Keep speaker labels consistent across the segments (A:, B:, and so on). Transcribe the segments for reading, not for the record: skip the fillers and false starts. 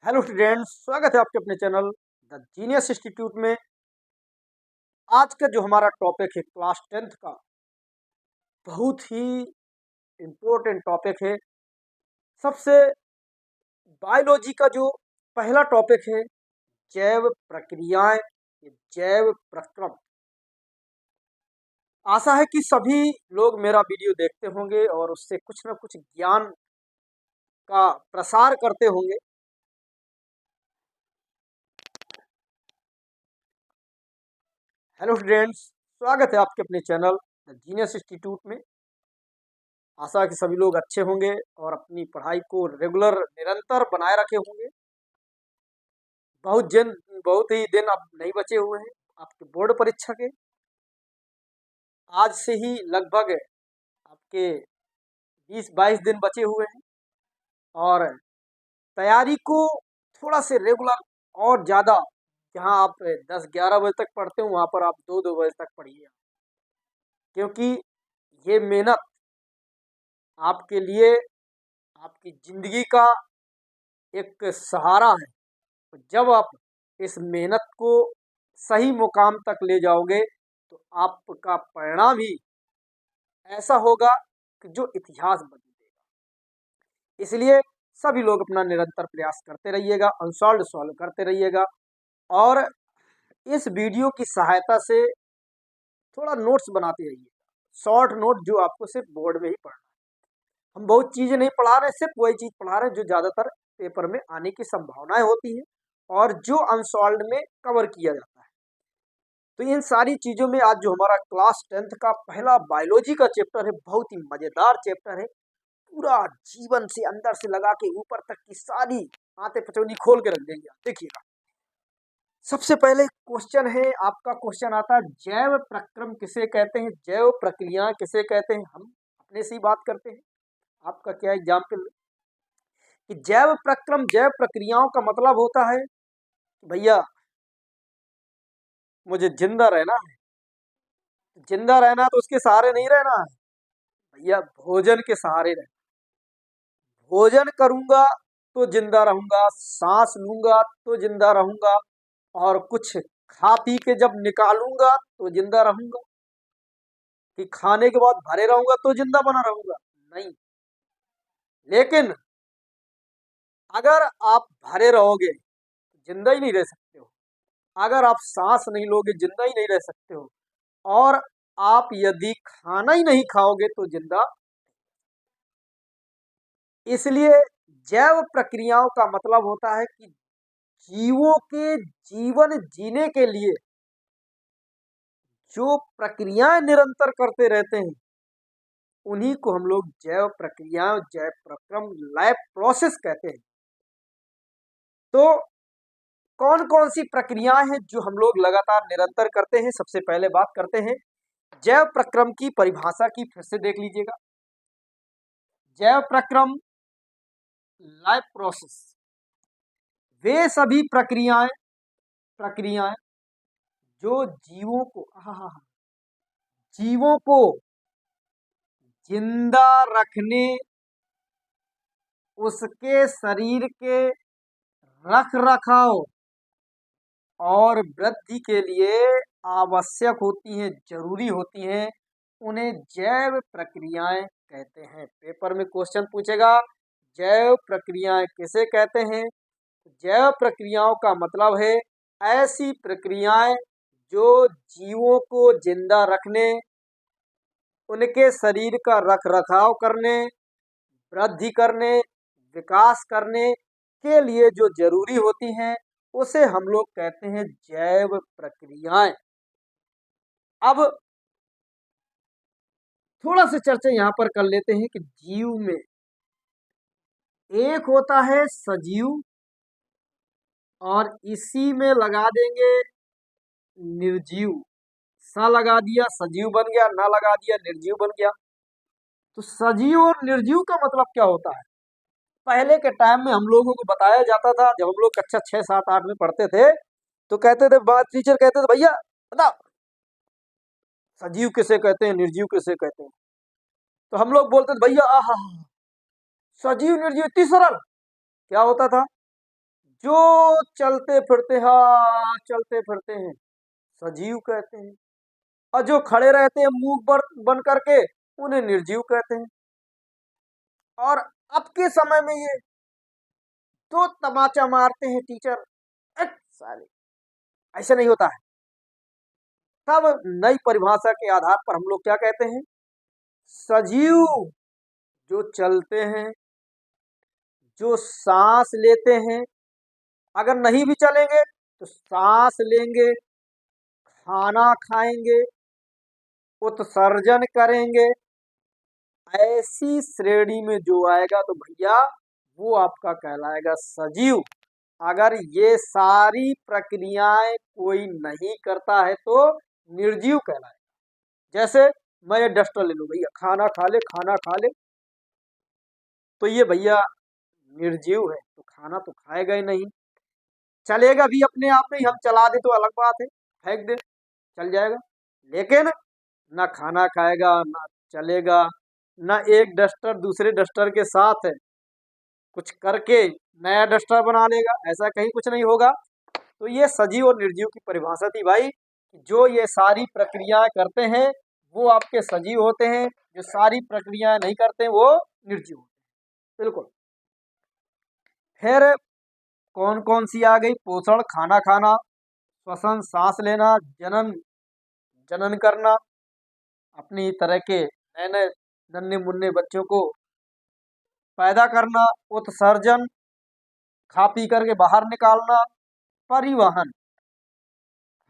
A: Hello students, स्वागत है आपके अपने चैनल द जीनियस इंस्टीट्यूट में। आज का जो हमारा टॉपिक है क्लास 10th का, बहुत ही इम्पोर्टेंट टॉपिक है। सबसे बायोलॉजी का जो पहला टॉपिक है, जैव प्रक्रियाएं, जैव प्रक्रम। आशा है कि सभी लोग मेरा वीडियो देखते होंगे और उससे कुछ ना कुछ ज्ञान का प्रसार करते होंगे। हेलो स्टूडेंट्स, स्वागत है आपके अपने चैनल द जीनियस इंस्टीट्यूट में। आशा है कि सभी लोग अच्छे होंगे और अपनी पढ़ाई को रेगुलर निरंतर बनाए रखे होंगे। बहुत ही दिन अब नहीं बचे हुए हैं आपके बोर्ड परीक्षा के। आज से ही लगभग आपके 20-22 दिन बचे हुए हैं और तैयारी को थोड़ा से रेगुलर और ज़्यादा, जहाँ आप 10-11 बजे तक पढ़ते हो वहाँ पर आप 2-2 बजे तक पढ़िए, क्योंकि ये मेहनत आपके लिए आपकी ज़िंदगी का एक सहारा है। जब आप इस मेहनत को सही मुकाम तक ले जाओगे तो आपका परिणाम ही ऐसा होगा कि जो इतिहास बदल देगा। इसलिए सभी लोग अपना निरंतर प्रयास करते रहिएगा, अनसॉल्व सॉल्व करते रहिएगा और इस वीडियो की सहायता से थोड़ा नोट्स बनाते रहिएगा, शॉर्ट नोट जो आपको सिर्फ बोर्ड में ही पढ़ना है। हम बहुत चीज़ें नहीं पढ़ा रहे, सिर्फ वही चीज़ पढ़ा रहे हैं जो ज़्यादातर पेपर में आने की संभावनाएं होती हैं और जो अनसॉल्व में कवर किया जाता है। तो इन सारी चीज़ों में आज जो हमारा क्लास 10th का पहला बायोलॉजी का चैप्टर है, बहुत ही मज़ेदार चैप्टर है। पूरा जीवन से अंदर से लगा के ऊपर तक की सारी आते पचौनी खोल के रख देंगे। देखिएगा, सबसे पहले क्वेश्चन है आपका, क्वेश्चन आता है जैव प्रक्रम किसे कहते हैं, जैव प्रक्रियाएं किसे कहते हैं। हम अपने से ही बात करते हैं, आपका क्या एग्जाम्पल कि जैव प्रक्रम, जैव प्रक्रियाओं का मतलब होता है भैया मुझे जिंदा रहना है। जिंदा रहना तो उसके सहारे नहीं रहना है भैया, भोजन के सहारे रहना। भोजन करूंगा तो जिंदा रहूंगा, सांस लूंगा तो जिंदा रहूंगा और कुछ खा पी के जब निकालूंगा तो जिंदा रहूंगा। कि खाने के बाद भरे रहूंगा तो जिंदा बना रहूंगा, नहीं। लेकिन अगर आप भरे रहोगे जिंदा ही नहीं रह सकते हो। अगर आप सांस नहीं लोगे जिंदा ही नहीं रह सकते हो। और आप यदि खाना ही नहीं खाओगे तो जिंदा। इसलिए जैव प्रक्रियाओं का मतलब होता है कि जीवों के जीवन जीने के लिए जो प्रक्रियाएं निरंतर करते रहते हैं उन्हीं को हम लोग जैव प्रक्रियाएं, जैव प्रक्रम, लाइफ प्रोसेस कहते हैं। तो कौन कौन सी प्रक्रियाएं हैं जो हम लोग लगातार निरंतर करते हैं। सबसे पहले बात करते हैं जैव प्रक्रम की परिभाषा की, फिर से देख लीजिएगा। जैव प्रक्रम, लाइफ प्रोसेस, वे सभी प्रक्रियाएं प्रक्रियाएं जो जीवों को जिंदा रखने, उसके शरीर के रख रखाव और वृद्धि के लिए आवश्यक होती हैं, जरूरी होती हैं, उन्हें जैव प्रक्रियाएं कहते हैं। पेपर में क्वेश्चन पूछेगा जैव प्रक्रियाएं किसे कहते हैं। जैव प्रक्रियाओं का मतलब है ऐसी प्रक्रियाएं जो जीवों को जिंदा रखने, उनके शरीर का रख रखाव करने, वृद्धि करने, विकास करने के लिए जो जरूरी होती हैं उसे हम लोग कहते हैं जैव प्रक्रियाएं। अब थोड़ा सा चर्चा यहाँ पर कर लेते हैं कि जीव में एक होता है सजीव और इसी में लगा देंगे निर्जीव। सा लगा दिया सजीव बन गया, ना लगा दिया निर्जीव बन गया। तो सजीव और निर्जीव का मतलब क्या होता है। पहले के टाइम में हम लोगों को बताया जाता था, जब हम लोग कक्षा 6, 7, 8 में पढ़ते थे तो कहते थे, बात टीचर कहते थे भैया बताओ सजीव किसे कहते हैं, निर्जीव किसे कहते हैं। तो हम लोग बोलते थे भैया आहा, सजीव निर्जीव इतनी सरल। क्या होता था, जो चलते फिरते, हाँ चलते फिरते हैं, सजीव कहते हैं। और जो खड़े रहते हैं मूक बन करके, उन्हें निर्जीव कहते हैं। और अब के समय में ये तो तमाचा मारते हैं टीचर, "अट साले, ऐसे नहीं होता है।" तब नई परिभाषा के आधार पर हम लोग क्या कहते हैं? सजीव जो चलते हैं, जो सांस लेते हैं, अगर नहीं भी चलेंगे तो सांस लेंगे, खाना खाएंगे, उत्सर्जन करेंगे, ऐसी श्रेणी में जो आएगा तो भैया वो आपका कहलाएगा सजीव। अगर ये सारी प्रक्रियाएं कोई नहीं करता है तो निर्जीव कहलाएगा। जैसे मैं ये डस्टर ले लूं, भैया खाना खा ले, खाना खा ले, तो ये भैया निर्जीव है, तो खाना तो खाएगा ही नहीं। चलेगा भी अपने आप में ही, हम चला दे तो अलग बात है, फेंक दे चल जाएगा, लेकिन ना खाना खाएगा, ना चलेगा, ना एक डस्टर दूसरे डस्टर के साथ कुछ करके नया डस्टर बना लेगा, ऐसा कहीं कुछ नहीं होगा। तो ये सजीव और निर्जीव की परिभाषा थी भाई, कि जो ये सारी प्रक्रियाएं करते हैं वो आपके सजीव होते हैं, जो सारी प्रक्रियाएं नहीं करते वो निर्जीव होते हैं। बिल्कुल। फिर कौन कौन सी आ गई? पोषण, खाना खाना, श्वसन सांस लेना, जनन जनन करना, अपनी तरह के नए नए नन्हे मुन्ने बच्चों को पैदा करना, उत्सर्जन खा पी करके बाहर निकालना, परिवहन,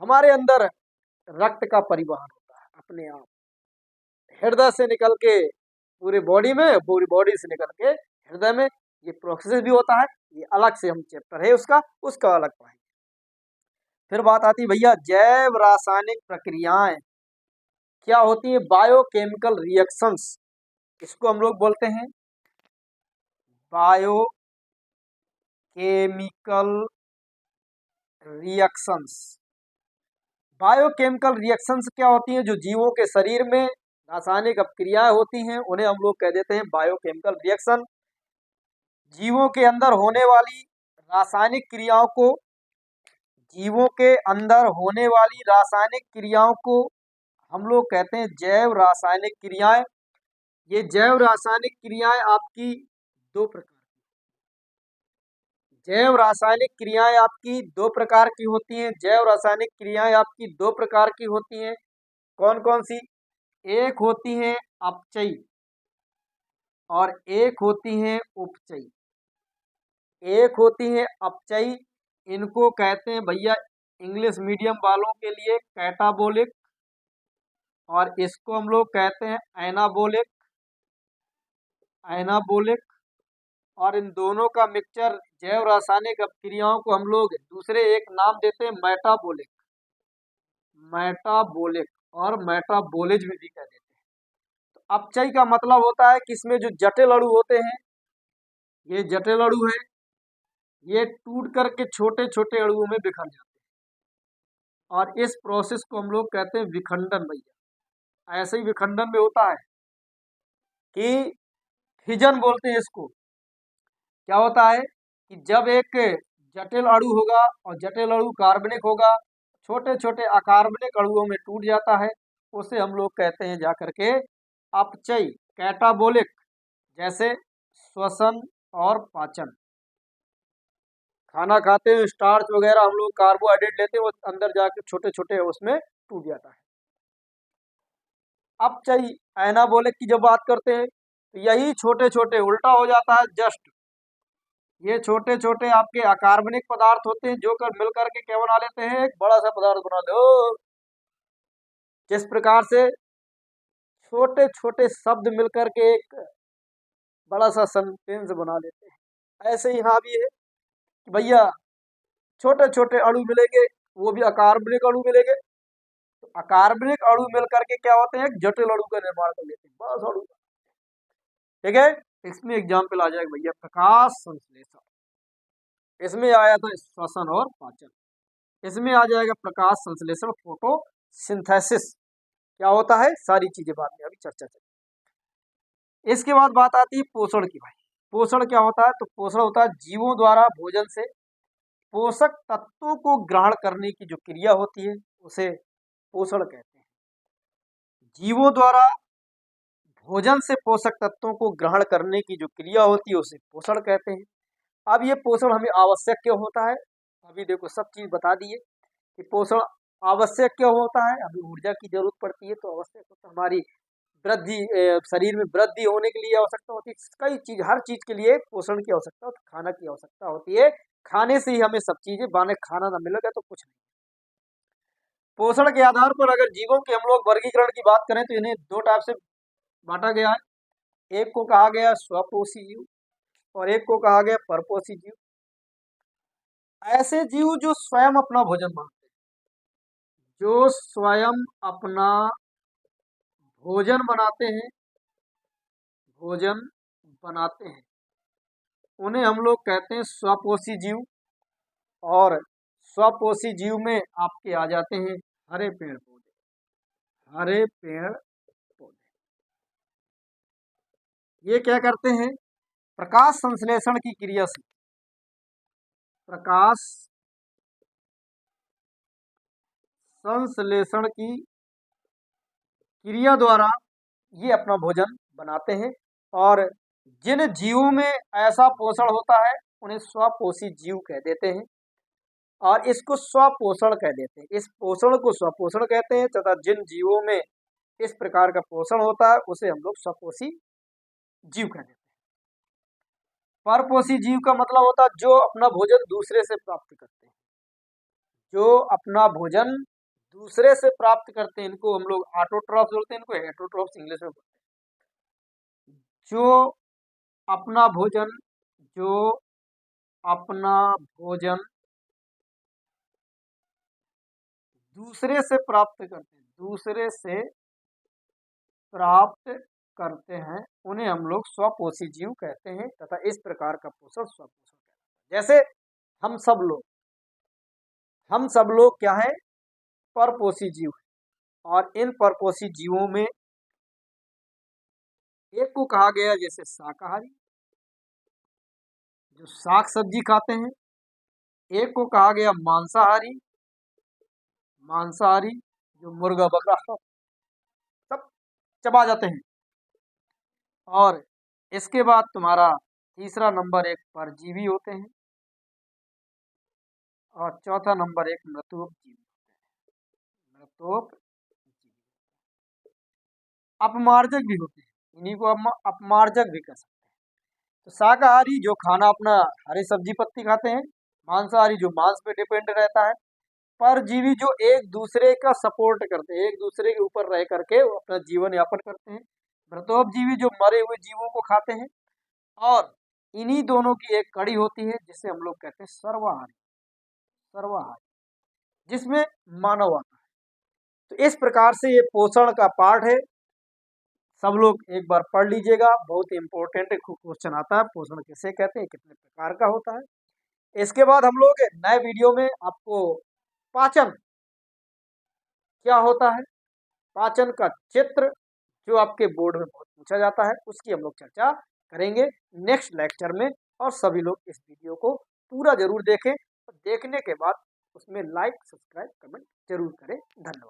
A: हमारे अंदर रक्त का परिवहन होता है अपने आप, हृदय से निकल के पूरे बॉडी में, पूरी बॉडी से निकल के हृदय में, ये प्रोसेस भी होता है, ये अलग से हम चैप्टर है उसका अलग पढ़ेंगे। फिर बात आती है भैया जैव रासायनिक प्रक्रियाएं क्या होती है? बायोकेमिकल रिएक्शंस, इसको हम लोग बोलते हैं बायोकेमिकल रिएक्शंस। बायोकेमिकल रिएक्शंस क्या होती हैं? जो जीवों के शरीर में रासायनिक अपक्रियाएं होती हैं उन्हें हम लोग कह देते हैं बायोकेमिकल रिएक्शन। जीवों के अंदर होने वाली रासायनिक क्रियाओं को, जीवों के अंदर होने वाली रासायनिक क्रियाओं को हम लोग कहते हैं जैव रासायनिक क्रियाएं। ये जैव रासायनिक क्रियाएं आपकी दो प्रकार जैव रासायनिक क्रियाएं आपकी दो प्रकार की होती हैं। जैव रासायनिक क्रियाएं आपकी दो प्रकार की होती हैं। कौन कौन सी? एक होती हैं अपचयी और एक होती हैं उपचयी। एक होती है अपचयी, इनको कहते हैं भैया इंग्लिश मीडियम वालों के लिए कैटाबोलिक, और इसको हम लोग कहते हैं एनाबोलिक। एनाबोलिक और इन दोनों का मिक्सचर जैव रासायनिक अपक्रियाओं को हम लोग दूसरे एक नाम देते हैं मेटाबोलिक। मेटाबोलिक और मेटाबोलिज्म भी कह देते हैं। तो अपचयी का मतलब होता है कि इसमें जो जटिल अणु होते हैं, ये जटिल अणु है, ये टूट करके छोटे छोटे अणुओं में बिखर जाते हैं, और इस प्रोसेस को हम लोग कहते हैं विखंडन। भैया ऐसे ही विखंडन में होता है कि फिजन बोलते हैं इसको। क्या होता है कि जब एक जटिल अणु होगा और जटिल अणु कार्बनिक होगा, छोटे छोटे अकार्बनिक अणुओं में टूट जाता है, उसे हम लोग कहते हैं जाकर के अपचयी, कैटाबोलिक। जैसे श्वसन और पाचन, खाना खाते हैं स्टार्च वगैरह हम लोग कार्बोहाइड्रेट लेते हैं, वो अंदर जाके छोटे छोटे उसमें टूट जाता है। अपचयी एनाबोलिक की जब बात करते हैं तो यही छोटे छोटे उल्टा हो जाता है। जस्ट ये छोटे छोटे आपके अकार्बनिक पदार्थ होते हैं जो कर मिल करके क्या बना लेते हैं? एक बड़ा सा पदार्थ बना ले। जिस प्रकार से छोटे छोटे शब्द मिल करके एक बड़ा सा सेंटेंस बना लेते हैं, ऐसे ही यहाँ भी है कि भैया छोटे छोटे अणु मिलेंगे, वो भी अकार्बनिक अणु मिलेंगे, तो अकार्बनिक अणु मिल करके क्या होते हैं? एक जटिल अणु का निर्माण कर लेते हैं, बड़ा अणु। ठीक है, इसमें एग्जाम्पल आ जाएगा भैया प्रकाश संश्लेषण, इसमें आया था श्वसन और पाचन, इसमें आ जाएगा प्रकाश संश्लेषण, फोटोसिंथेसिस क्या होता है, सारी चीजें बाद में अभी चर्चा चलेगी। इसके बाद बात आती है पोषण की। भाई पोषण क्या होता है? तो पोषण होता है जीवों द्वारा भोजन से पोषक तत्वों को ग्रहण करने की जो क्रिया होती है उसे पोषण कहते हैं। जीवों द्वारा भोजन से पोषक तत्वों को ग्रहण करने की जो क्रिया होती है उसे पोषण कहते हैं। अब ये पोषण हमें आवश्यक क्यों होता है? अभी देखो सब चीज बता दिए कि पोषण आवश्यक क्यों होता है। अभी ऊर्जा की जरूरत पड़ती है तो आवश्यक होता है, हमारी वृद्धि शरीर में वृद्धि होने के लिए आवश्यकता होती है। कई चीज, हर चीज के लिए पोषण की आवश्यकता होती है, खाना की आवश्यकता होती है। खाने से ही हमें सब चीजें, बाने खाना ना मिलेगा तो कुछ नहीं। पोषण के आधार पर अगर जीवों के हम लोग वर्गीकरण की बात करें तो इन्हें दो टाइप से बांटा गया है। एक को कहा गया स्वपोषी जीव और एक को कहा गया परपोषी जीव। ऐसे जीव जो स्वयं अपना भोजन बनाते हैं, जो स्वयं अपना भोजन बनाते हैं, उन्हें हम लोग कहते हैं स्वपोषी जीव। और स्वपोषी जीव में आपके आ जाते हैं हरे पेड़ पौधे। ये क्या करते हैं? प्रकाश संश्लेषण की क्रिया से, प्रकाश संश्लेषण की क्रिया द्वारा ये अपना भोजन बनाते हैं। और जिन जीवों में ऐसा पोषण होता है उन्हें स्वपोषी जीव कह देते हैं और इसको स्वपोषण कह देते हैं। इस पोषण को स्वपोषण कहते हैं तथा जिन जीवों में इस प्रकार का पोषण होता है उसे हम लोग स्वपोषी जीव कह देते हैं। परपोषी जीव का मतलब होता है जो अपना भोजन दूसरे से प्राप्त करते हैं, जो अपना भोजन दूसरे से प्राप्त करते हैं, इनको हम लोग ऑटोट्रॉफ्स बोलते हैं, इनको हेटरोट्रॉफ्स इंग्लिश में बोलते हैं। जो अपना भोजन दूसरे से प्राप्त करते हैं, उन्हें हम लोग स्वपोषी जीव कहते हैं तथा इस प्रकार का पोषण स्वपोषण कहलाता है। जैसे हम सब लोग क्या है? परपोषी जीव है। और इन परपोषी जीवों में एक को कहा गया जैसे शाकाहारी, जो शाक सब्जी खाते हैं। एक को कहा गया मांसाहारी, जो मुर्गा बकरा सब चबा जाते हैं। और इसके बाद तुम्हारा तीसरा नंबर एक परजीवी होते हैं और चौथा नंबर एक मृतोपजीवी अपमार्जक भी होते हैं, इन्हीं को हम अपमार्जक भी कह सकते हैं। तो शाकाहारी जो खाना अपना हरी सब्जी पत्ती खाते हैं, मांसाहारी जो मांस पे डिपेंड रहता है, परजीवी जो एक दूसरे का सपोर्ट करते हैं, एक दूसरे के ऊपर रह करके वो अपना जीवन यापन करते हैं। मृतोपजीवी जो मरे हुए जीवों को खाते हैं। और इन्हीं दोनों की एक कड़ी होती है जिसे हम लोग कहते हैं सर्वाहारी, जिसमें मानव आता है। तो इस प्रकार से ये पोषण का पार्ट है, सब लोग एक बार पढ़ लीजिएगा, बहुत इंपॉर्टेंट क्वेश्चन आता है, पोषण किसे कहते हैं, कितने प्रकार का होता है। इसके बाद हम लोग नए वीडियो में आपको पाचन क्या होता है, पाचन का चित्र जो आपके बोर्ड में बहुत पूछा जाता है, उसकी हम लोग चर्चा करेंगे नेक्स्ट लेक्चर में। और सभी लोग इस वीडियो को पूरा जरूर देखें और देखने के बाद उसमें लाइक, सब्सक्राइब, कमेंट जरूर करें। धन्यवाद।